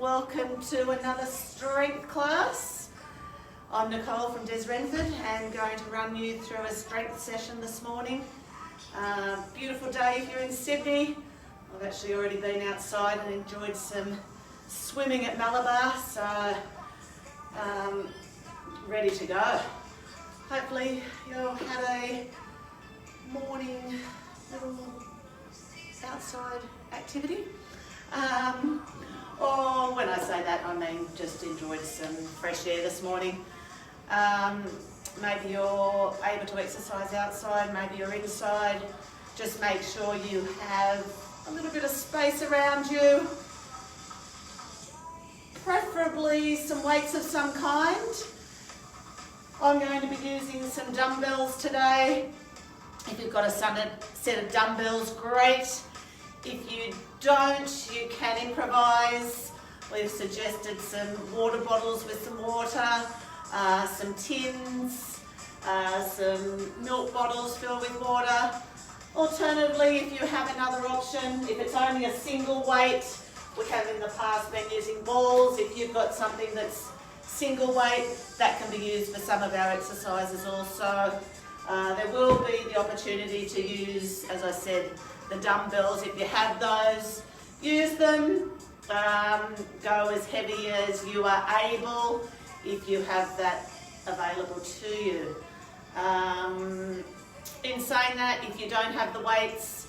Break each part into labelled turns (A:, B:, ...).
A: welcome to another strength class. I'm Nicole from Des Renford and going to run you through a strength session this morning. Beautiful day if you're in Sydney. I've actually already been outside and enjoyed some swimming at Malabar, so ready to go. Hopefully you'll had a morning little outside activity. Or when I say that, I mean just enjoyed some fresh air this morning. Maybe you're able to exercise outside, maybe you're inside. Just make sure you have a little bit of space around you. Preferably some weights of some kind. I'm going to be using some dumbbells today. If you've got a set of dumbbells, great. If you don't, you can improvise. We've suggested some water bottles with some water, some tins, some milk bottles filled with water. Alternatively, if you have another option, if it's only a single weight, we have in the past been using balls. If you've got something that's single weight, that can be used for some of our exercises also. There will be the opportunity to use, as I said, the dumbbells. If you have those, use them. Go as heavy as you are able if you have that available to you. In saying that, if you don't have the weights,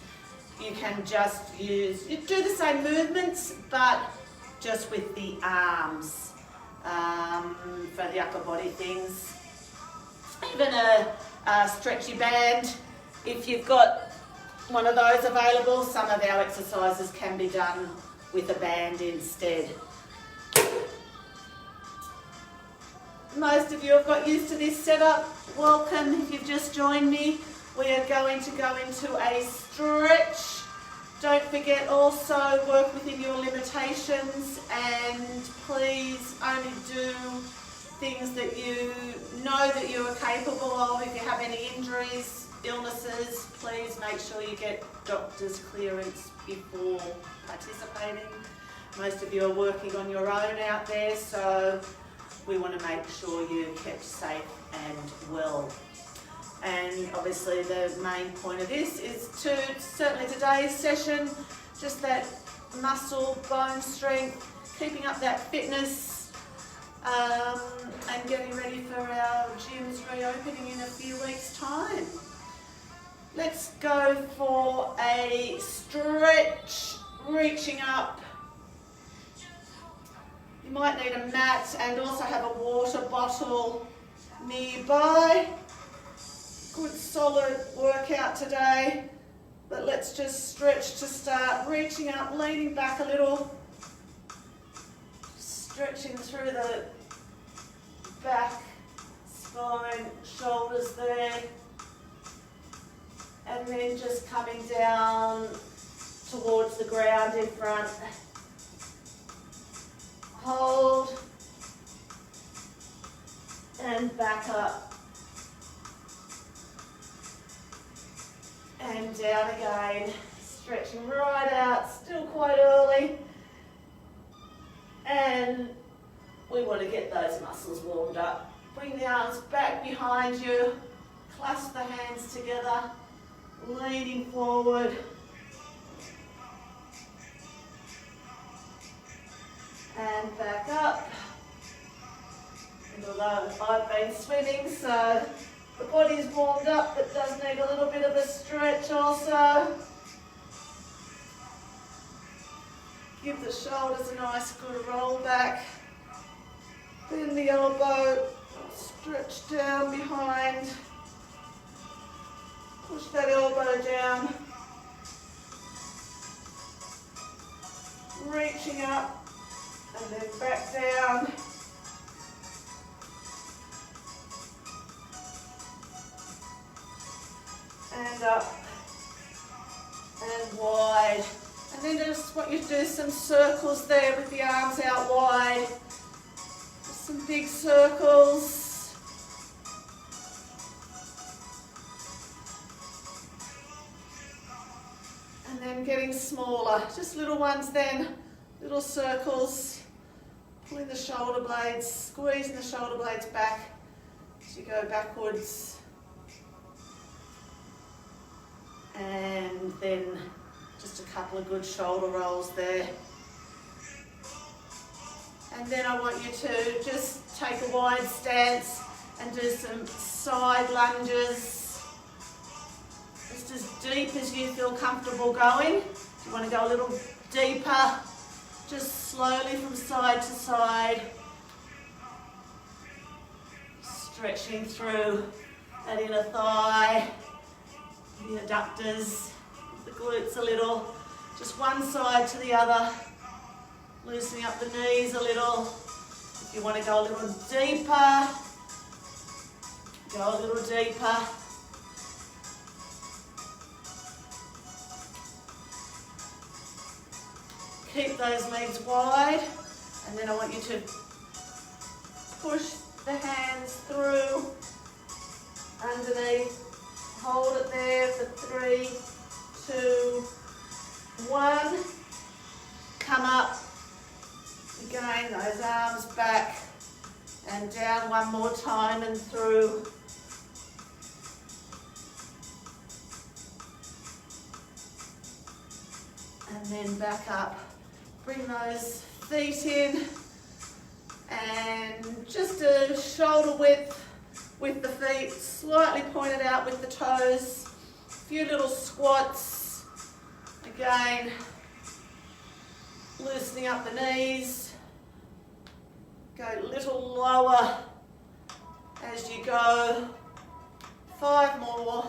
A: you can just do the same movements, but just with the arms for the upper body things. Even a stretchy band, if you've got one of those available, some of our exercises can be done with a band instead. Most of you have got used to this setup. Welcome if you've just joined me. We are going to go into a stretch. Don't forget also work within your limitations, and please only do things that you know that you are capable of. If you have any injuries, illnesses, please make sure you get doctor's clearance before participating. Most of you are working on your own out there, so we want to make sure you're kept safe and well. And obviously the main point of this is certainly today's session, just that muscle, bone strength, keeping up that fitness, and getting ready for our gyms reopening in a few weeks' time. Let's go for a stretch, reaching up. You might need a mat and also have a water bottle nearby. Good solid workout today, but let's just stretch to start. Reaching up, leaning back a little, stretching through the back, spine, shoulders there, and then just coming down towards the ground in front. Hold and back up. And down again, stretching right out, still quite early. And we want to get those muscles warmed up. Bring the arms back behind you, clasp the hands together, leaning forward. And back up. And although I've been swimming, so the body's warmed up, but does need a little bit of a stretch also. Give the shoulders a nice good roll back. Bend the elbow, stretch down behind. Push that elbow down. Reaching up and then back down. And up and wide. And then just want you to do some circles there with the arms out wide. Just some big circles. And then getting smaller. Just little ones then, little circles. Pulling the shoulder blades, squeezing the shoulder blades back as you go backwards. And then just a couple of good shoulder rolls there. And then I want you to just take a wide stance and do some side lunges. Just as deep as you feel comfortable going. If you want to go a little deeper, just slowly from side to side. Stretching through that inner thigh, the adductors, the glutes a little. Just one side to the other. Loosening up the knees a little. If you want to go a little deeper, go a little deeper. Keep those legs wide, and then I want you to push the hands through, underneath. Hold it there for 3, 2, 1. Come up. Again, those arms back and down one more time and through. And then back up. Bring those feet in and just a shoulder width with the feet, slightly pointed out with the toes. A few little squats. Again, loosening up the knees. Go a little lower as you go. 5 more.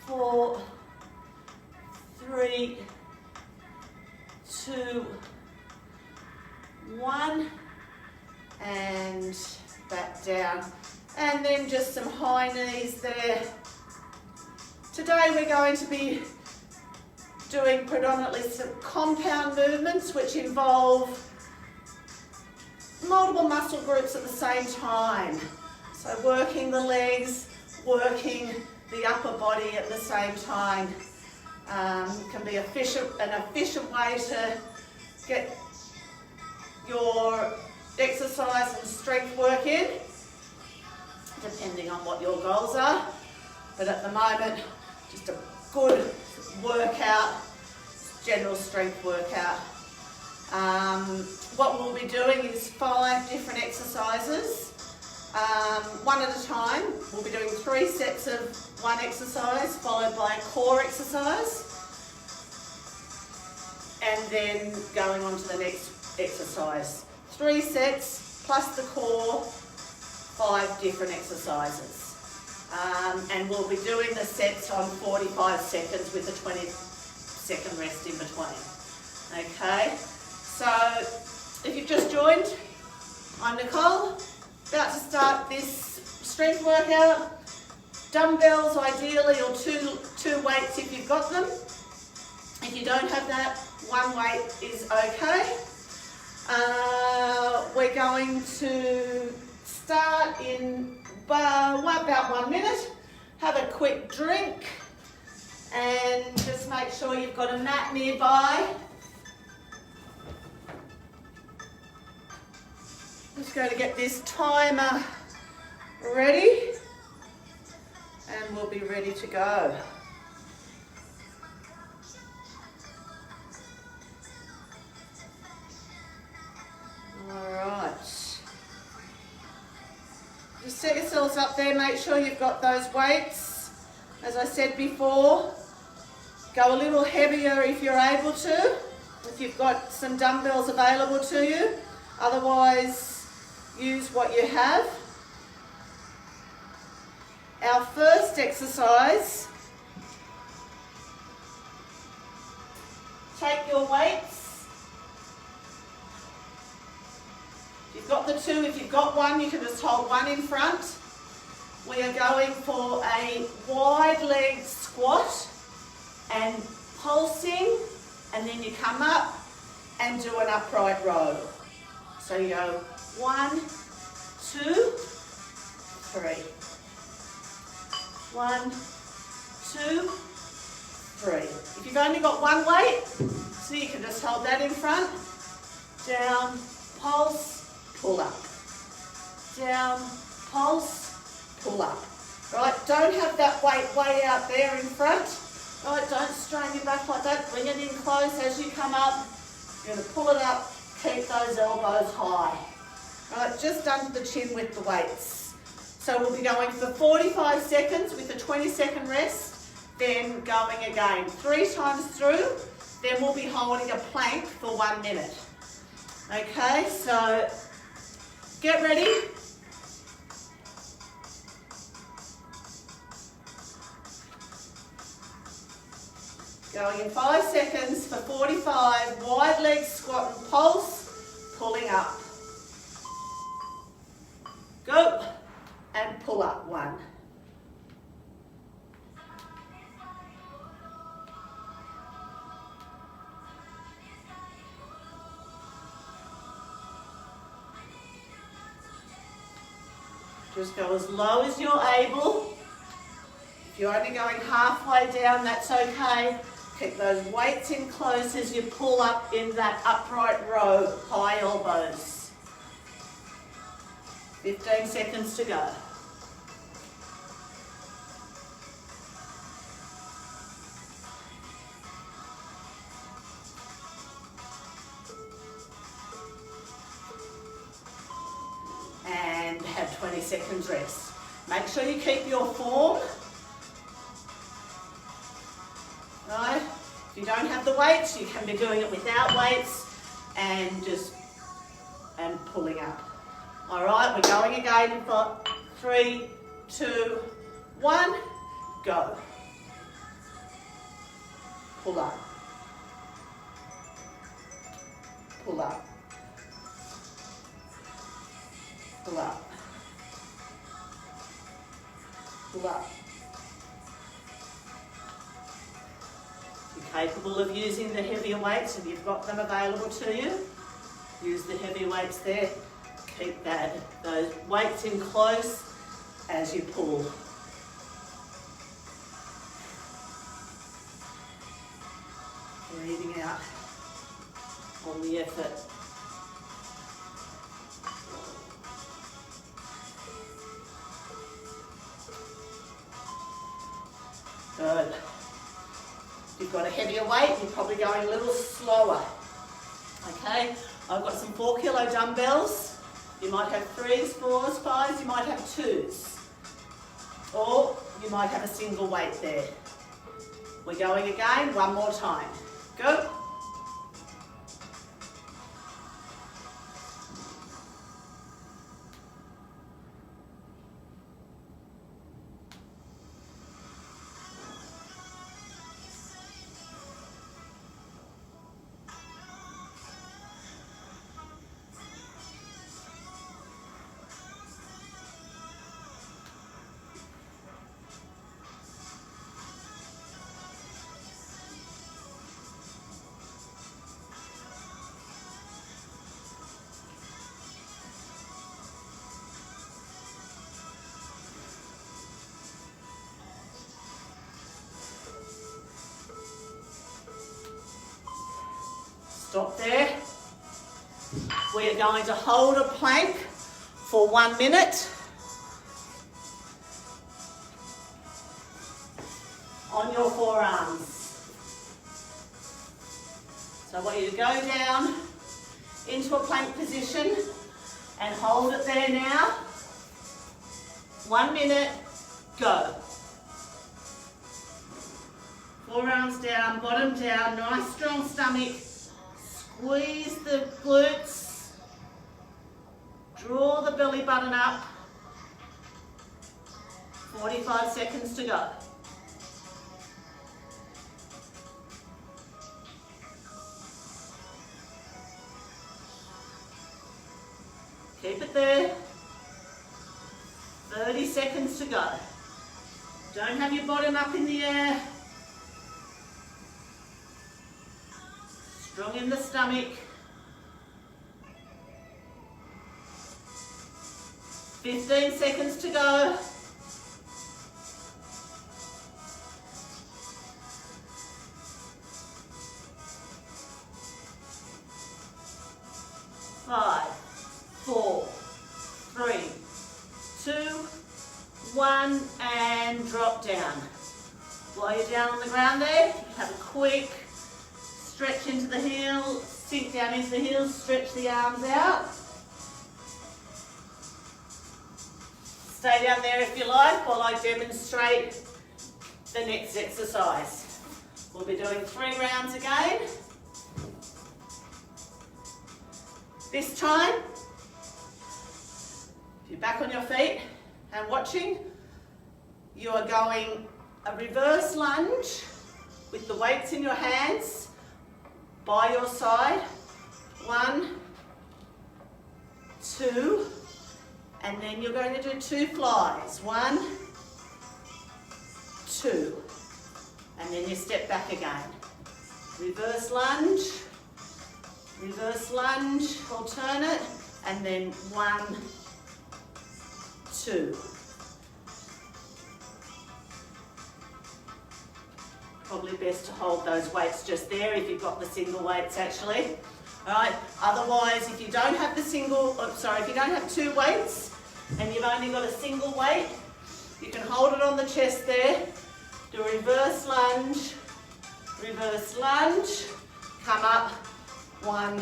A: 4, 3, 2, 1. And back down. And then just some high knees there. Today we're going to be doing predominantly some compound movements which involve multiple muscle groups at the same time. So working the legs, working the upper body at the same time. Can be an efficient way to get your exercise and strength work in, depending on what your goals are. But at the moment, just a good workout, general strength workout. What we'll be doing is 5 different exercises, one at a time. We'll be doing 3 sets of one exercise followed by a core exercise, and then going on to the next exercise. 3 sets plus the core, 5 different exercises. And we'll be doing the sets on 45 seconds with a 20-second rest in between. Okay, so if you've just joined, I'm Nicole, about to start this strength workout. Dumbbells ideally, or two weights if you've got them. If you don't have that, 1 weight is okay. We're going to start in about 1 minute. Have a quick drink and just make sure you've got a mat nearby. Just going to get this timer ready and we'll be ready to go. Alright. Just set yourselves up there, make sure you've got those weights. As I said before, go a little heavier if you're able to, if you've got some dumbbells available to you. Otherwise, use what you have. Our first exercise, take your weights. If you've got the 2, if you've got 1, you can just hold 1 in front. We are going for a wide leg squat and pulsing, and then you come up and do an upright row. So you go 1, 2, 3. 1, 2, 3. If you've only got 1 weight, so you can just hold that in front. down, pulse, pull up. Down, pulse, pull up. Right, don't have that weight way out there in front. Right, don't strain your back like that. Bring it in close as you come up. You're going to pull it up, keep those elbows high. Right, just under the chin with the weights. So we'll be going for 45 seconds with a 20-second rest, then going again 3 times through, then we'll be holding a plank for 1 minute. Okay, so get ready. Going in 5 seconds for 45, wide leg squat and pulse, pulling up. Go, and pull up 1. Just go as low as you're able. If you're only going halfway down, that's okay. Keep those weights in close as you pull up in that upright row, high elbows. 15 seconds to go. And have 20 seconds rest. Make sure you keep your form. Right? If you don't have the weights, you can be doing it without weights and pulling up. All right, we're going again for 3, 2, 1, go. Pull up. Pull up. Pull up. Pull up. You're capable of using the heavier weights if you've got them available to you. Use the heavy weights there. Keep those weights in close as you pull. Breathing out on the effort. Good. If you've got a heavier weight, you're probably going a little slower. Okay, I've got some 4 kilo dumbbells. You might have 3s, 4s, 5s, you might have 2s. Or you might have a single weight there. We're going again, 1 more time. Go. Stop there. We are going to hold a plank for 1 minute. On your forearms. So I want you to go down into a plank position and hold it there now. 1 minute, go. Forearms down, bottom down, nice strong stomach. Squeeze the glutes. Draw the belly button up. 45 seconds to go. Keep it there. 30 seconds to go. Don't have your bottom up in the air. Strong in the stomach. 15 seconds to go. down and drop down. While you're down on the ground there, have a quick stretch into the heels, sink down into the heels, stretch the arms out. Stay down there if you like while I demonstrate the next exercise. We'll be doing 3 rounds again. This time, if you're back on your feet and watching, you are going a reverse lunge with the weights in your hands by your side. 1, 2, and then you're going to do 2 flies. 1, 2, and then you step back again. Reverse lunge, alternate, and then 1, 2. Probably best to hold those weights just there if you've got the single weights actually. All right. Otherwise, if you don't have the if you don't have 2 weights and you've only got a single weight, you can hold it on the chest there. Do a reverse lunge, come up, 1,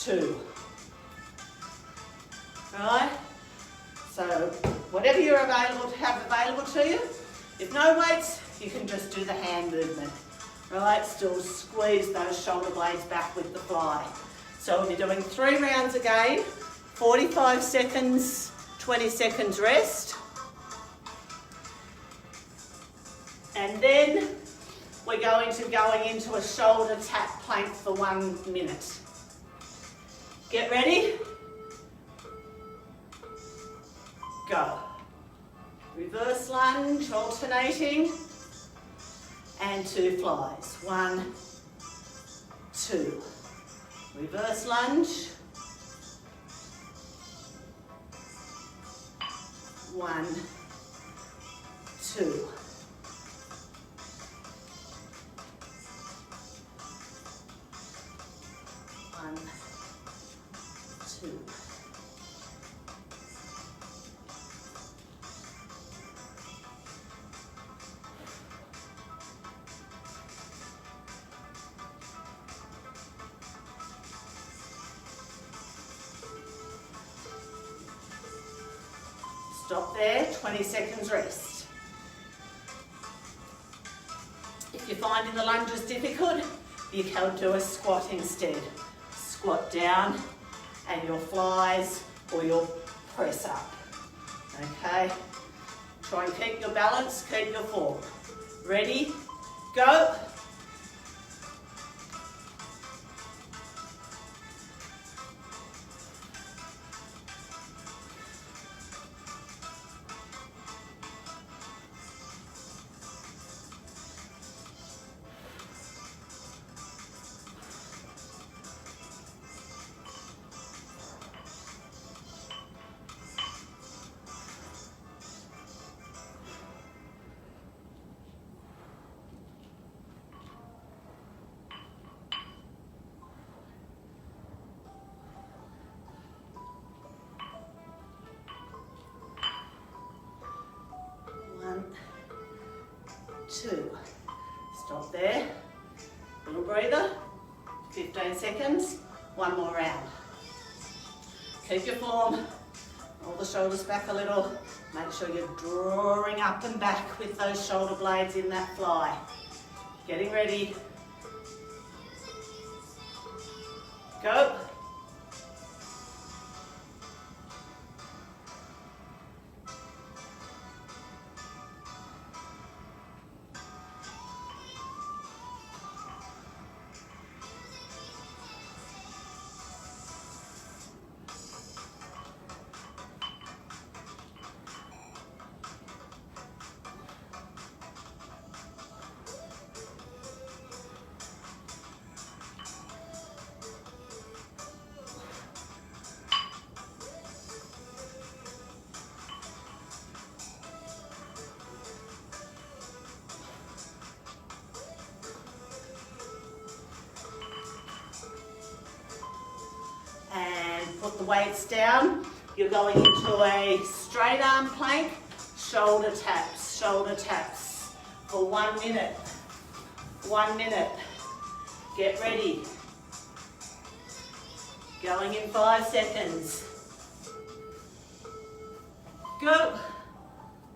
A: 2. All right. So whatever you're available to you. If no weights, you can just do the hand movement. Right, still squeeze those shoulder blades back with the fly. So we'll be doing 3 rounds again, 45 seconds, 20 seconds rest. And then we're going into a shoulder tap plank for 1 minute. Get ready? Go. Reverse lunge, alternating. And 2 flies. 1, 2. Reverse lunge. 1, 2. One, 2. Stop there, 20 seconds rest. If you're finding the lunges difficult, you can do a squat instead. Squat down and your flies or your press up. Okay? Try and keep your balance, keep your form. Ready? Go! Two. Stop there. Little breather. 15 seconds. 1 more round. Keep your form. Roll the shoulders back a little. Make sure you're drawing up and back with those shoulder blades in that fly. Getting ready. Go. Put the weights down. You're going into a straight arm plank, shoulder taps for 1 minute. 1 minute. Get ready. Going in 5 seconds. Go.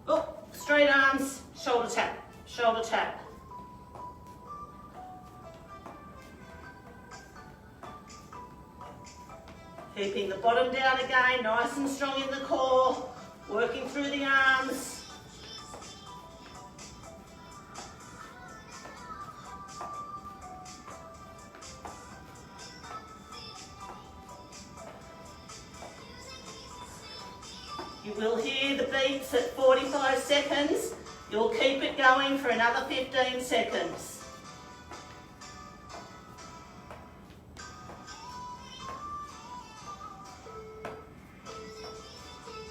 A: Oh, straight arms, shoulder tap, shoulder tap. Keeping the bottom down again, nice and strong in the core, working through the arms. You will hear the beats at 45 seconds. You'll keep it going for another 15 seconds.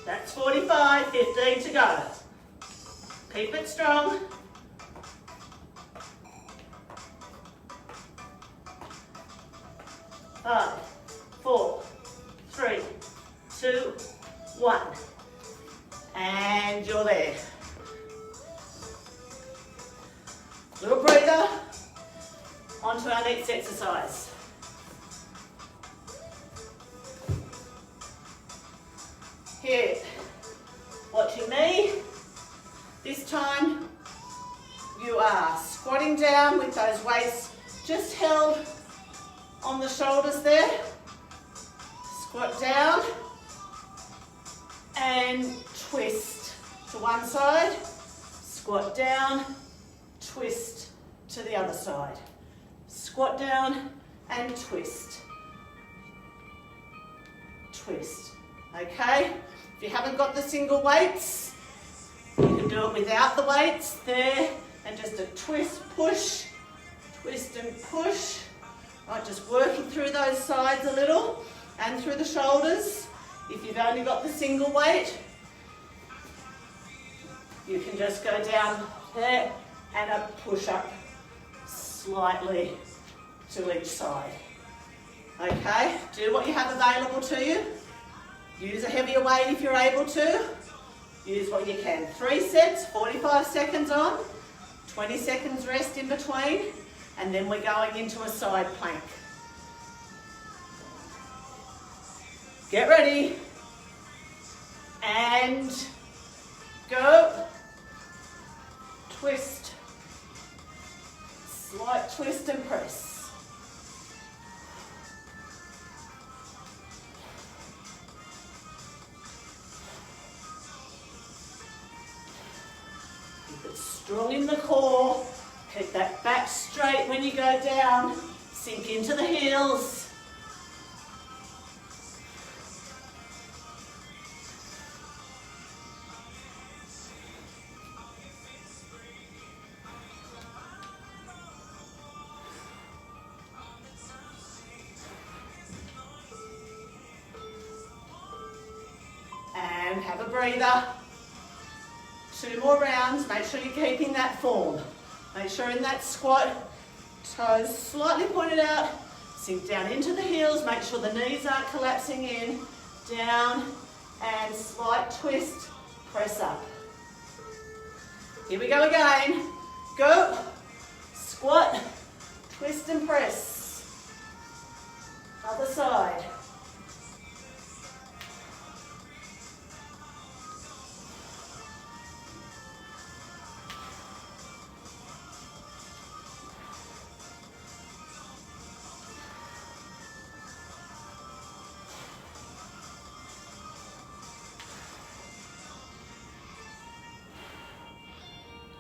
A: That's 45, 15 to go. Keep it strong. Five, 4, 3, 2, 1. And you're there. Little breather. On to our next exercise. Here, watching me. This time you are squatting down with those weights just held on the shoulders there. Squat down and twist to one side. Squat down, twist to the other side. Squat down and twist. Twist. Okay? If you haven't got the single weights, you can do it without the weights there, and just a twist, push, twist and push. Right, just working through those sides a little and through the shoulders. If you've only got the single weight, you can just go down there and a push up slightly to each side. Okay, do what you have available to you. Use a heavier weight if you're able to. Use what you can. 3 sets, 45 seconds on, 20 seconds rest in between, and then we're going into a side plank. Get ready. And go. Twist. Slight twist and press. Keep it strong in the core. Keep that back straight when you go down. Sink into the heels. And have a breather. 2 more rounds. Make sure you're keeping that form. Make sure in that squat, toes slightly pointed out, sink down into the heels, make sure the knees aren't collapsing in, down, and slight twist, press up. Here we go again. Go, squat, twist and press. Other side.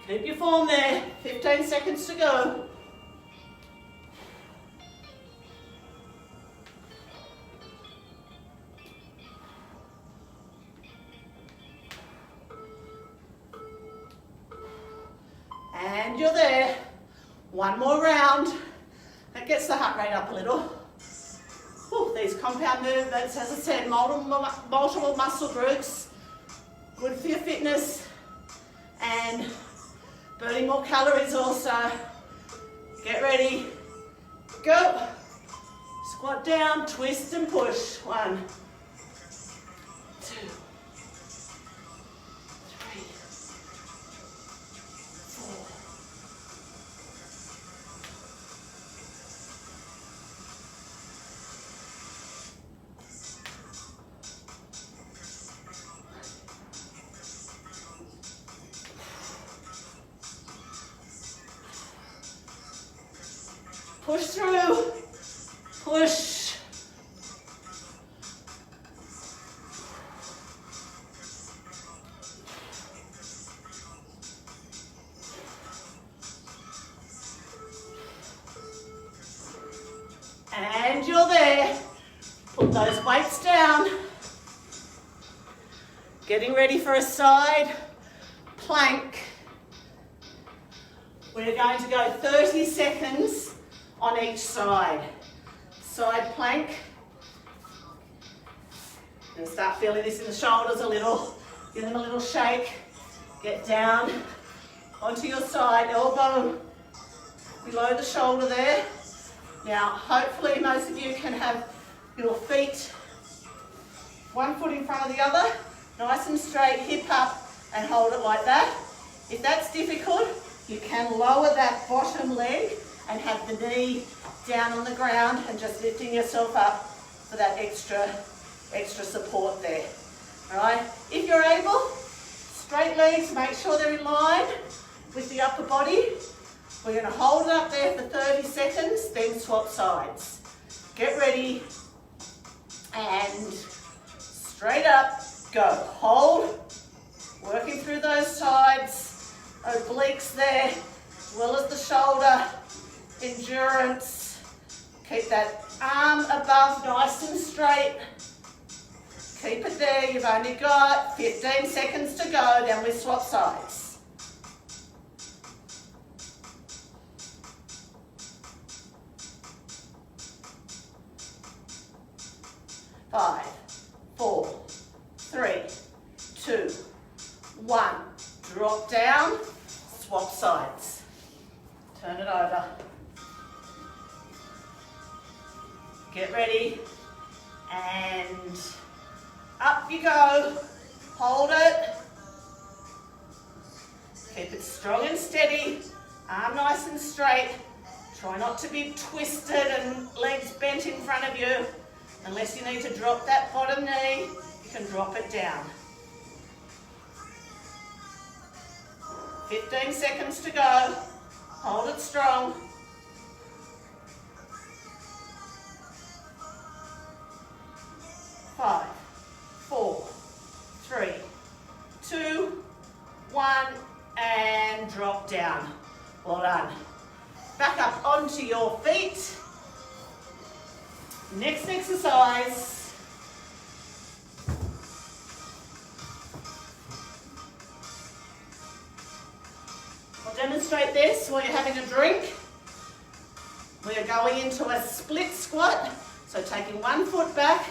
A: Keep your form there, 15 seconds to go. And you're there. 1 more round. That gets the heart rate up a little. Whew, these compound movements, as I said, multiple muscle groups. Good for your fitness and burning more calories also. Get ready. Go. Squat down, twist and push. 1, 2, 3, Push through. Push. And you're there. Put those weights down. Getting ready for a side plank. We're going to go 30 seconds on each side. Side plank. And start feeling this in the shoulders a little. Give them a little shake. Get down onto your side, elbow below the shoulder there. Now, hopefully most of you can have your feet one foot in front of the other, nice and straight, hip up, and hold it like that. If that's difficult, you can lower that bottom leg and have the knee down on the ground and just lifting yourself up for that extra support there. All right, if you're able, straight legs, make sure they're in line with the upper body. We're going to hold it up there for 30 seconds, then swap sides. Get ready, and straight up, go. Hold, working through those sides, obliques there, as well as the shoulder, endurance. Keep that arm above, nice and straight. Keep it there, you've only got 15 seconds to go, then we swap sides. 5, 4, 3, 2, 1. Drop down, swap sides. Turn it over. Get ready, and up you go. Hold it. Keep it strong and steady. Arm nice and straight. Try not to be twisted and legs bent in front of you. Unless you need to drop that bottom knee, you can drop it down. 15 seconds to go. Hold it strong. 5, 4, 3, 2, 1, and drop down. Well done. Back up onto your feet. Next exercise. I'll demonstrate this while you're having a drink. We are going into a split squat. So taking one foot back,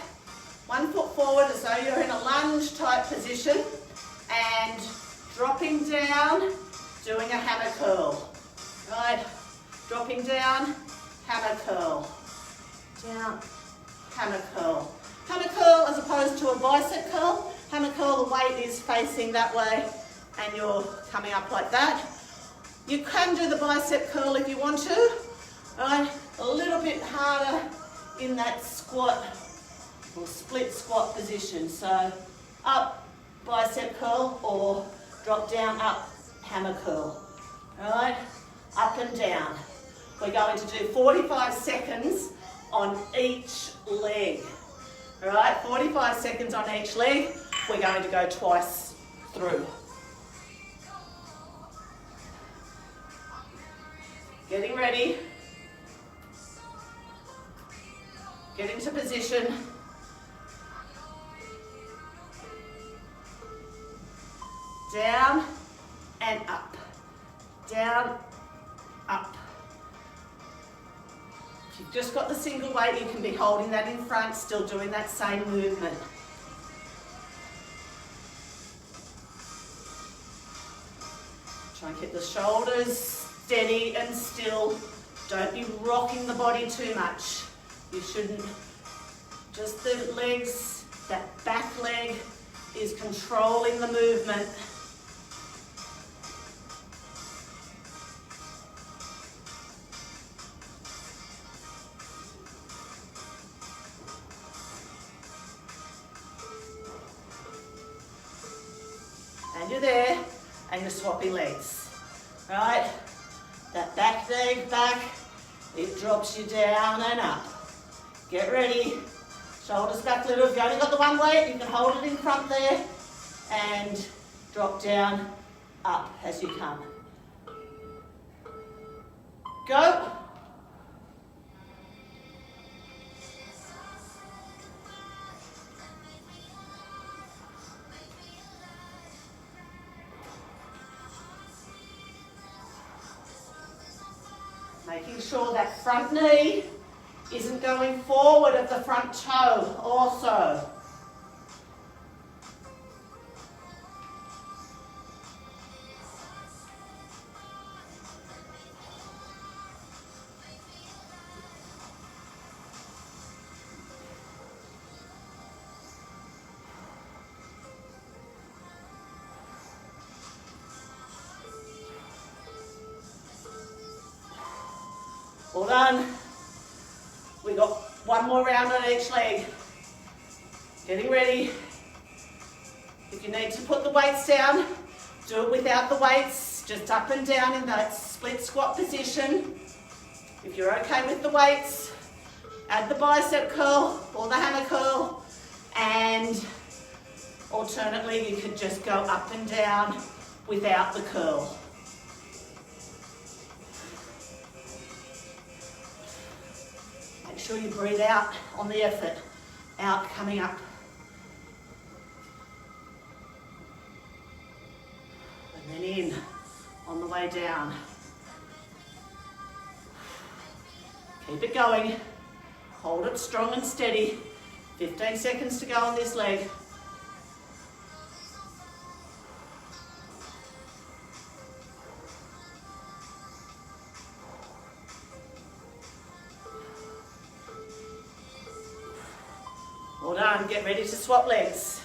A: 1 foot forward as though you're in a lunge type position, and dropping down, doing a hammer curl. Right, dropping down, hammer curl. Down, hammer curl. Hammer curl as opposed to a bicep curl. Hammer curl, the weight is facing that way and you're coming up like that. You can do the bicep curl if you want to. Right, a little bit harder in that squat or split squat position. So up, bicep curl, or drop down, up, hammer curl. All right, up and down. We're going to do 45 seconds on each leg. All right, 45 seconds on each leg. We're going to go twice through. Getting ready. Get into position. Down and up. Down, up. If you've just got the single weight, you can be holding that in front, still doing that same movement. Try and keep the shoulders steady and still. Don't be rocking the body too much. You shouldn't. Just the legs, that back leg is controlling the movement. And you're there, and you're swapping legs. Right? That back leg back, It drops you down and up. Get ready. Shoulders back a little. If you only got the one weight, you can hold it in front there and drop down, up as you come. Go. Making sure that front knee isn't going forward of the front toe also. Well done. We got one more round on each leg. Getting ready. If you need to put the weights down, do it without the weights, just up and down in that split squat position. If you're okay with the weights, add the bicep curl or the hammer curl, and alternately you could just go up and down without the curl. Make sure you breathe out on the effort. Out, coming up. And then in on the way down. Keep it going. Hold it strong and steady. 15 seconds to go on this leg. Well done, get ready to swap legs.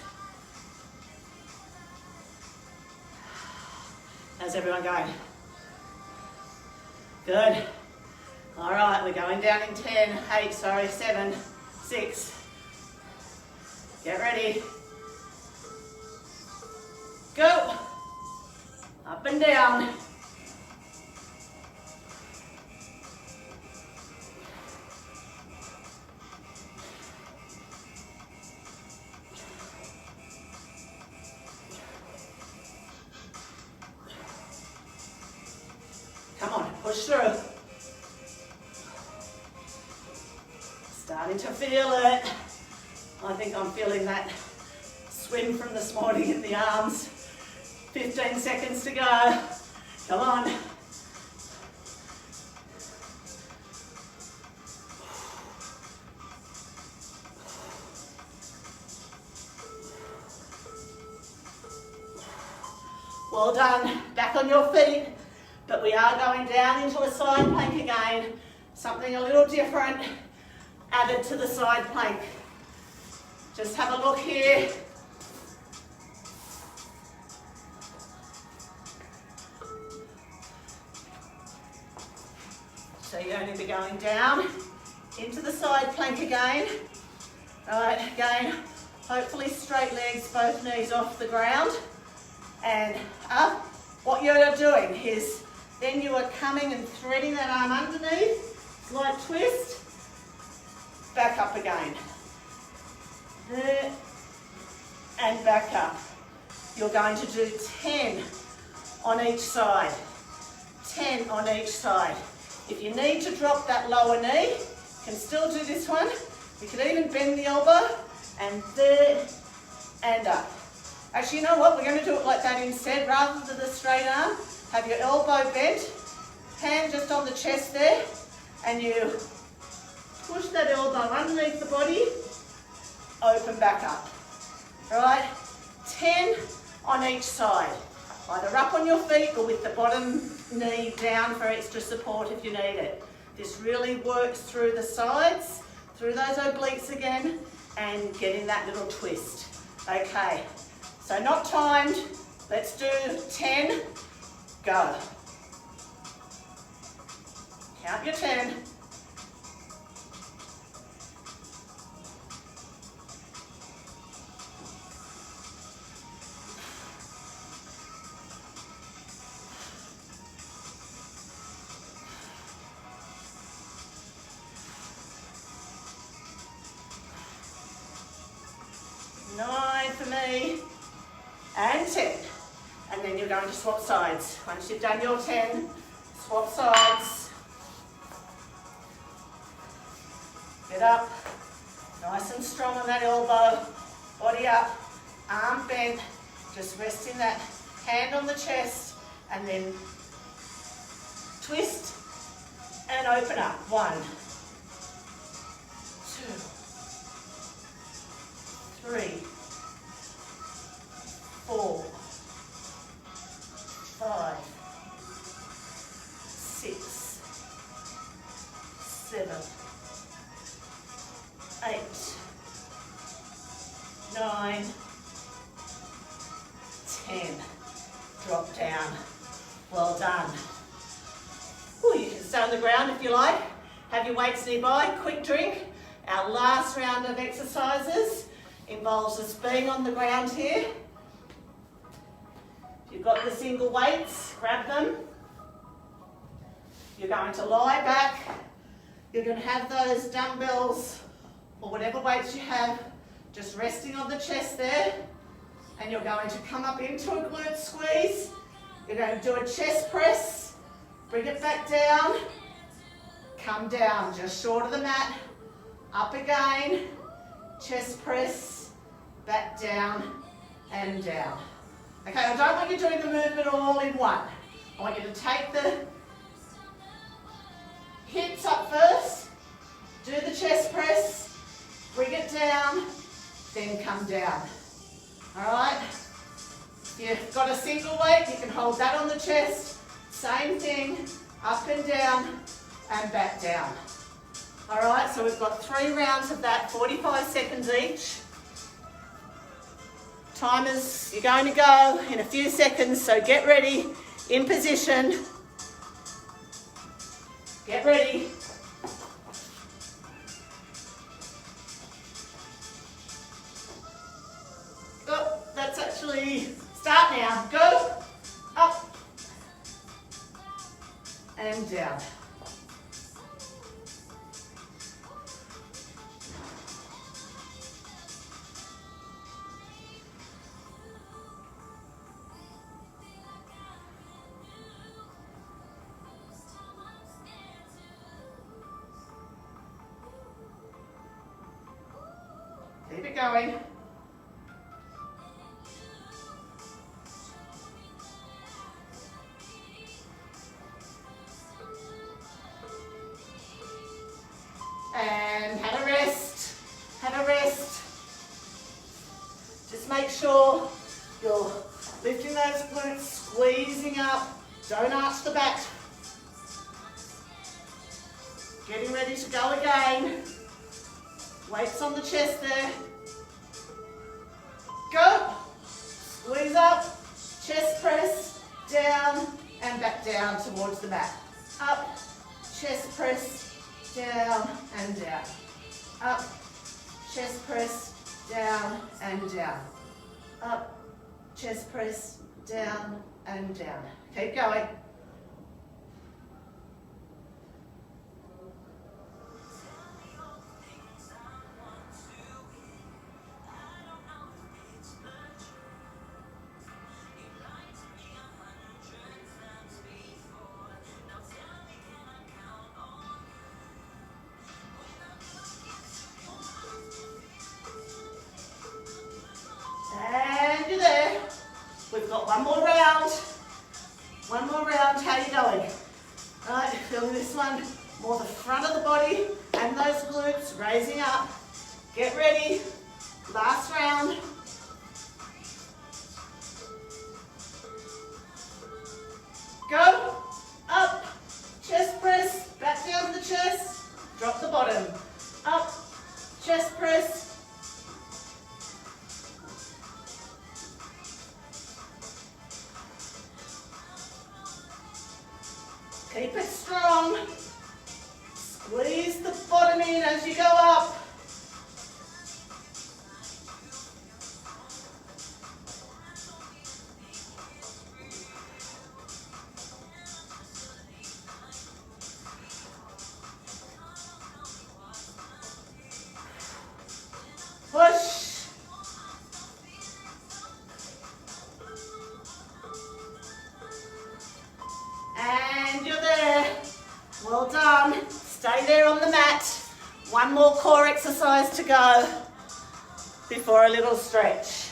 A: How's everyone going? Good. All right, we're going down in 10, 8, 7, 6. Get ready. Go. Up and down. Come on, push through. Starting to feel it. I think I'm feeling that swim from this morning in the arms. 15 seconds to go. Come on. Well done. Back on your feet. But we are going down into a side plank again. Something a little different added to the side plank. Just have a look here. So you're going to be going down into the side plank again. Right, again, hopefully straight legs, both knees off the ground. And up. What you're doing is then you are coming and threading that arm underneath, slight twist, back up again. There, and back up. You're going to do 10 on each side. 10 on each side. If you need to drop that lower knee, you can still do this one. You can even bend the elbow, and there, and up. Actually, you know what? We're going to do it like that instead, rather than the straight arm. Have your elbow bent, hand just on the chest there, and you push that elbow underneath the body, open back up. All right? 10 on each side. Either up on your feet or with the bottom knee down for extra support if you need it. This really works through the sides, through those obliques again, and getting that little twist. Okay, so not timed. Let's do 10. Go. Count your 10. 9 for me, and 10. And then you're going to swap sides. Once you've done your 10, swap sides. Get up, nice and strong on that elbow, body up, arm bent, just resting that hand on the chest, and then twist and open up. 1, 2, 3, 4, 5, 6, 7, 8, 9, 10. Drop down. Well done. Ooh, you can stay on the ground if you like. Have your weights nearby. Quick drink. Our last round of exercises involves us being on the ground here. If you've got the single weights, grab them. You're going to lie back. You're going to have those dumbbells or whatever weights you have just resting on the chest there. And you're going to come up into a glute squeeze. You're going to do a chest press. Bring it back down. Come down just short of the mat. Up again. Chest press. Back down and down. Okay, I don't want you doing the movement all in one. I want you to take the hips up first. Do the chest press. Bring it down. Then come down. Alright? If you've got a single weight, you can hold that on the chest. Same thing, up and down and back down. Alright, so we've got 3 rounds of that, 45 seconds each. Timers, you're going to go in a few seconds, so get ready, in position. Get ready. Oh, that's actually, start now. Go, up, and down. Keep it going. And have a rest, have a rest. Just make sure you're lifting those glutes, squeezing up, don't arch the back. Getting ready to go again. Weights on the chest there. Go, squeeze up, chest press, down and back down towards the mat. Up, chest press, down and down. Up, chest press, down and down. Up, chest press, down and down. Keep going. And you're there. We've got one more round. One more round. How are you going? All right, feeling this one more the front of the body and those glutes raising up. Get ready. Last round. Go. Up. Chest press. Back down to the chest. Drop the bottom. Up. Chest press. Keep it strong. Squeeze the bottom in as you go up. exercise to go before a little stretch.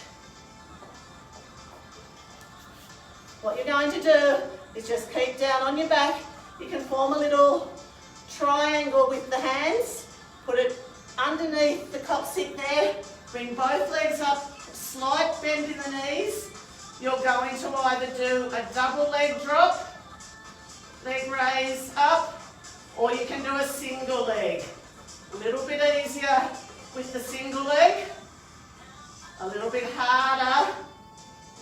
A: What you're going to do is just keep down on your back. You can form a little triangle with the hands. Put it underneath the coccyx there. Bring both legs up, slight bend in the knees. You're going to either do a double leg drop, leg raise up, or you can do a single leg. A little bit easier with the single leg, a little bit harder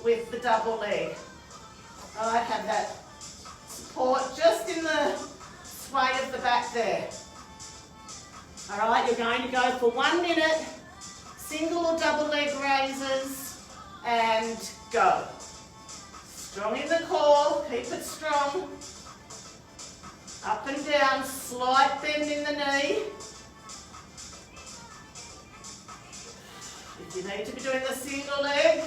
A: with the double leg. I have that support just in the sway of the back there. All right, you're going to go for 1 minute, single or double leg raises, and go. Strong in the core, keep it strong. Up and down, slight bend in the knee. If you need to be doing the single leg,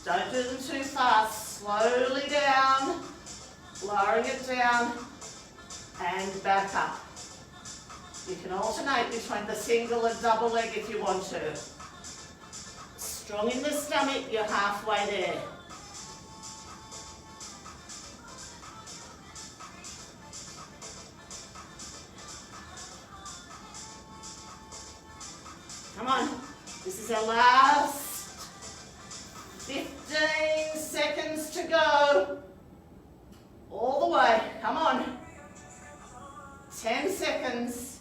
A: don't do them too fast. Slowly down, lowering it down, and back up. You can alternate between the single and double leg if you want to. Strong in the stomach, you're halfway there. Come on, this is our last 15 seconds to go. All the way, come on. 10 seconds.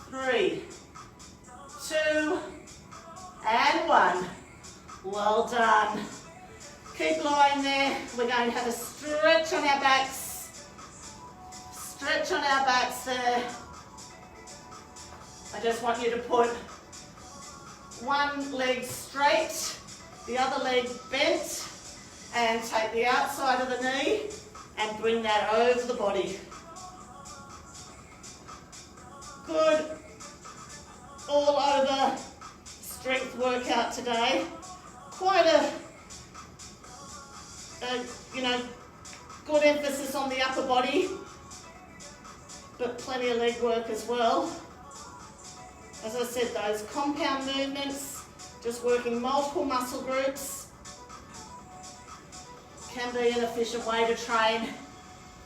A: 3, 2, and 1. Well done. Keep lying there. We're going to have a stretch on our backs. Stretch on our backs there. I just want you to put one leg straight, the other leg bent, and take the outside of the knee and bring that over the body. Good. All over strength workout today. Quite a good emphasis on the upper body, but plenty of leg work as well. As I said, those compound movements, just working multiple muscle groups, can be an efficient way to train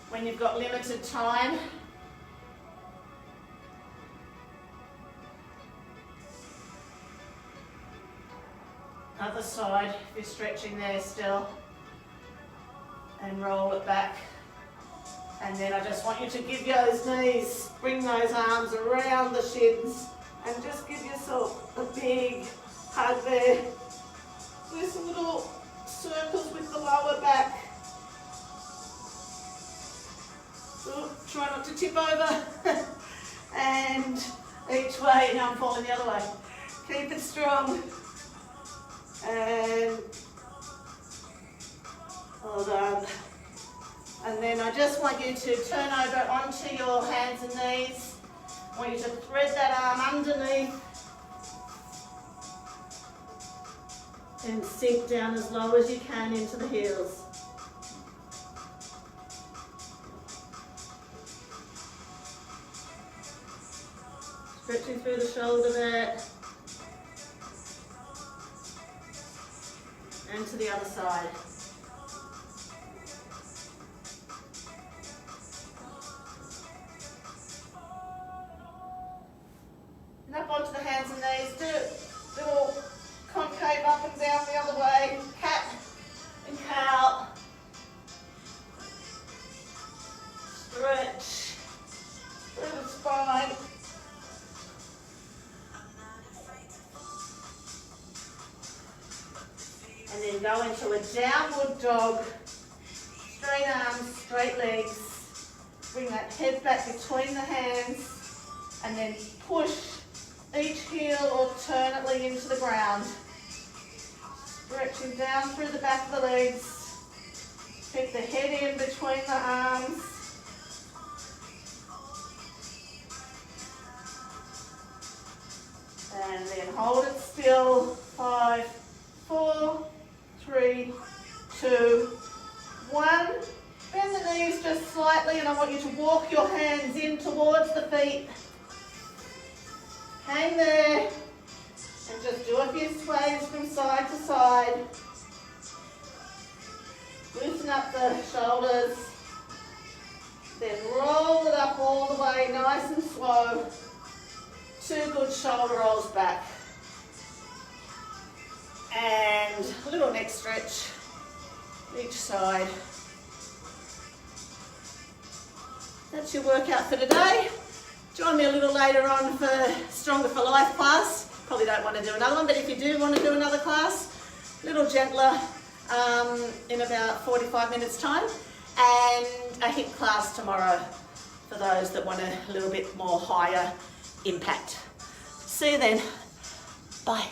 A: when you've got limited time. Other side, if you're stretching there still, and roll it back. And then I just want you to give those knees, bring those arms around the shins, and just give yourself a big hug there. Do some little circles with the lower back. So try not to tip over. And each way, now I'm falling the other way. Keep it strong. And well done. And then I just want you to turn over onto your hands and knees. I want you to thread that arm underneath and sink down as low as you can into the heels. Stretching through the shoulder there. And to the other side. And up onto the hands and knees. Do little concave up and down the other way. Cat and cow. Stretch through the spine. And then go into a downward dog. Straight arms, straight legs. Bring that head back between the hands. And then push each heel alternately into the ground. Stretching down through the back of the legs. Keep the head in between the arms. And then hold it still. 5, 4, 3, 2, 1. Bend the knees just slightly. slightly and I want you to walk your hands in towards the feet. Hang there and just do a few sways from side to side. Loosen up the shoulders. Then roll it up all the way, nice and slow. 2 good shoulder rolls back. And a little neck stretch each side. That's your workout for today. Join me a little later on for Stronger for Life class. Probably don't want to do another one, but if you do want to do another class, a little gentler in about 45 minutes time. And a HIIT class tomorrow for those that want a little bit more higher impact. See you then. Bye.